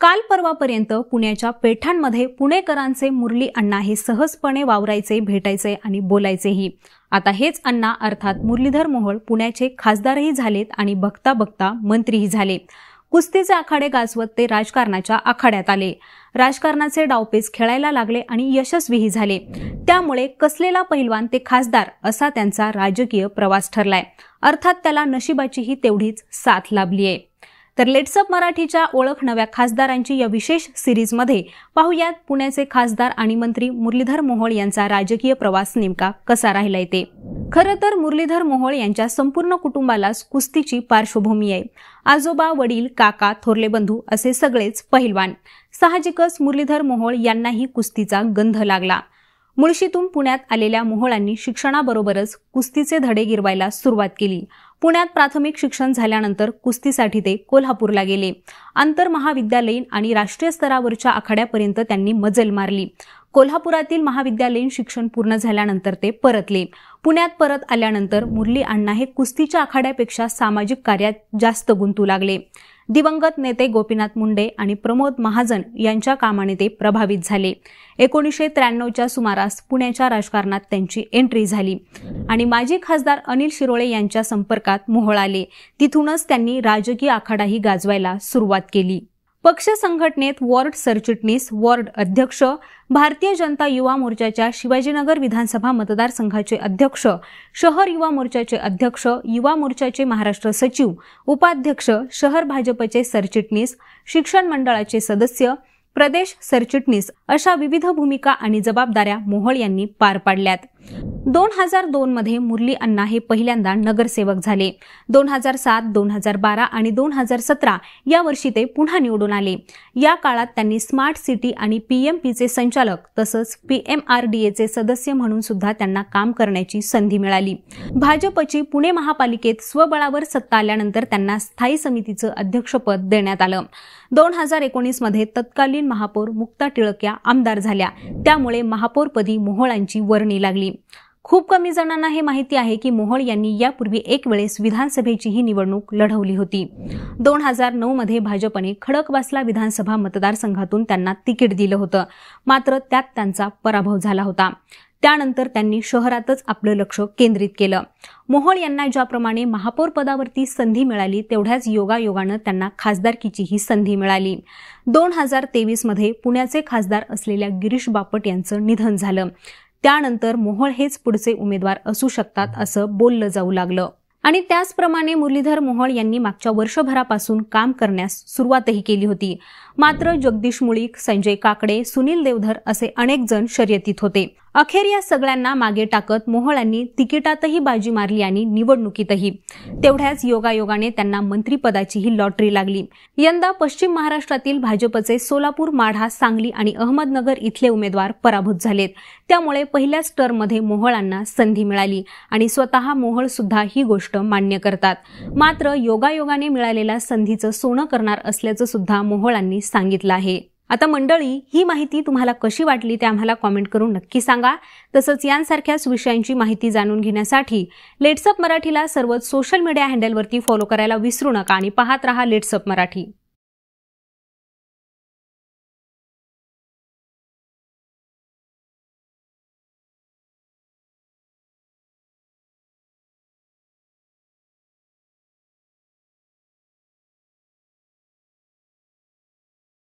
काल परवापर्यंत पुण्याच्या पेठांमध्ये पुणेकरांचे मुरली अण्णा हे सहजपणे वावरायचे, भेटायचे आणि बोलायचेही। आता हेच अण्णा अर्थात मुरलीधर मोहोळ पुण्याचे खासदारही झालेत आणि बघता बघता मंत्रीही झाले। कुस्तीचे आखाडे गाजवत ते राजकारणाच्या आखाड्यात आले। राजकारणाचे डावपेच खेळायला लागले आणि यशस्वीही झाले। त्यामुळे कसलेला पहिलवान ते खासदार असा त्यांचा राजकीय प्रवास ठरलाय। अर्थात त्याला नशिबाचीही तेवढीच साथ लाभली आहे। तर लेट्स अप मराठीच्या ओळख नव्या खासदारांची या विशेष सिरीजमध्ये पाहूयात पुण्याचे खासदार आणि मंत्री मुरलीधर मोहोळ यांचा राजकीय प्रवास नेमका कसा राहिलाय ते। खरं तर मुरलीधर मोहोळ यांच्या संपूर्ण कुटुंबालाच कुस्तीची पार्श्वभूमी आहे। आजोबा, वडील, काका, थोरले बंधू असे सगळेच पहिलवान। साहजिकच मुरलीधर मोहोळ यांनाही कुस्तीचा गंध लागला। मुळशीतून पुण्यात आलेल्या मोहोळांनी शिक्षणाबरोबरच कुस्तीचे धडे गिरवायला सुरुवात केली। पुण्यात प्राथमिक शिक्षण झाल्यानंतर कुस्तीसाठी ते कोल्हापूरला गेले। आंतर महाविद्यालयीन आणि राष्ट्रीय स्तरावरच्या आखाड्यापर्यंत त्यांनी मजल मारली। कोल्हापुरातील महाविद्यालयीन शिक्षण पूर्ण झाल्यानंतर ते परतले। पुण्यात परत आल्यानंतर मुरली अण्णा हे कुस्तीच्या आखाड्यापेक्षा सामाजिक कार्यात जास्त गुंतू लागले। दिवंगत नेते गोपीनाथ मुंडे आणि प्रमोद महाजन यांच्या कामाने ते प्रभावित झाले। 1993च्या सुमारास पुण्याच्या राजकारणात त्यांची एंट्री झाली आणि माजी खासदार अनिल शिरोळे यांच्या संपर्कात मोहोळ आले। तिथूनच त्यांनी राजकीय आखाडाही गाजवायला सुरुवात केली। पक्ष संघटनेत वॉर्ड सरचिटणीस, वॉर्ड अध्यक्ष, भारतीय जनता युवा मोर्चाच्या शिवाजीनगर विधानसभा मतदारसंघाचे अध्यक्ष, शहर युवा मोर्चाचे अध्यक्ष, युवा मोर्चाचे महाराष्ट्र सचिव, उपाध्यक्ष, शहर भाजपचे सरचिटणीस, शिक्षण मंडळाचे सदस्य, प्रदेश सरचिटणीस अशा विविध भूमिका आणि जबाबदाऱ्या मोहोळ यांनी पार पाडल्यात। 2002 मध्ये मुरली अण्णा हे पहिल्यांदा नगरसेवक झाले। 2007, 2012 आणि 2017 या वर्षी ते पुन्हा निवडून आले। या काळात त्यांनी स्मार्ट सिटी आणि पीएमपीचे संचालक तसंच पीएमआरडीएचे सदस्य म्हणून सुद्धा त्यांना काम करण्याची संधी मिळाली। भाजपची पुणे महापालिकेत स्वबळावर सत्ता आल्यानंतर त्यांना स्थायी समितीचं अध्यक्षपद देण्यात आलं। 2019 मध्ये तत्कालीन महापौर मुक्ता टिळक या आमदार झाल्या। त्यामुळे महापौरपदी मोहोळांची वर्णी लागली। खूप कमी जणांना हे माहिती आहे की मोहोळ यांनी यापूर्वी एक वेळेस विधानसभेचीही निवडणूक लढवली होती। 2009 मध्ये भाजपने खडकवासला विधानसभा मतदारसंघातून त्यांना तिकीट दिलं होतं, मात्र त्यात त्यांचा पराभव झाला होता। त्यानंतर त्यांनी शहरातच आपलं लक्ष केंद्रित केलं। मोहोळ यांना ज्याप्रमाणे महापौर पदावरती संधी मिळाली तेवढ्याच योगायोगानं त्यांना खासदारकीचीही संधी मिळाली। 2023 मध्ये पुण्याचे खासदार असलेल्या गिरीश बापट यांचं निधन झालं। त्यानंतर मोहोळ हेच पुढचे उमेदवार असू शकतात असं बोललं जाऊ लागलं आणि त्याचप्रमाणे मुरलीधर मोहोळ यांनी मागच्या वर्षभरापासून काम करण्यास सुरुवातही केली होती। मात्र जगदीश मुळीक, संजय काकडे, सुनील देवधर असे अनेक जण शर्यतीत होते। अखेर या सगळ्यांना मागे टाकत मोहोळांनी तिकिटातही बाजी मारली आणि निवडणुकीतही। तेवढ्याच योगायोगाने त्यांना मंत्रिपदाचीही लॉटरी लागली। यंदा पश्चिम महाराष्ट्रातील भाजपचे सोलापूर, माढा, सांगली आणि अहमदनगर इथले उमेदवार पराभूत झालेत। त्यामुळे पहिल्याच टर्ममध्ये मोहोळांना संधी मिळाली आणि स्वतः मोहोळ सुद्धा ही गोष्ट मान्य करतात। मात्र योगायोगाने मिळालेल्या संधीचं सोनं करणार असल्याचं सुद्धा मोहोळांनी सांगितलं आहे। आता मंडळी, ही माहिती तुम्हाला कशी वाटली ते आम्हाला कॉमेंट करून नक्की सांगा। तसंच यांसारख्याच विषयांची माहिती जाणून घेण्यासाठी लेट्स अप मराठीला सर्वच सोशल मीडिया हँडलवरती फॉलो करायला विसरू नका आणि पाहत रहा लेट्स अप मराठी।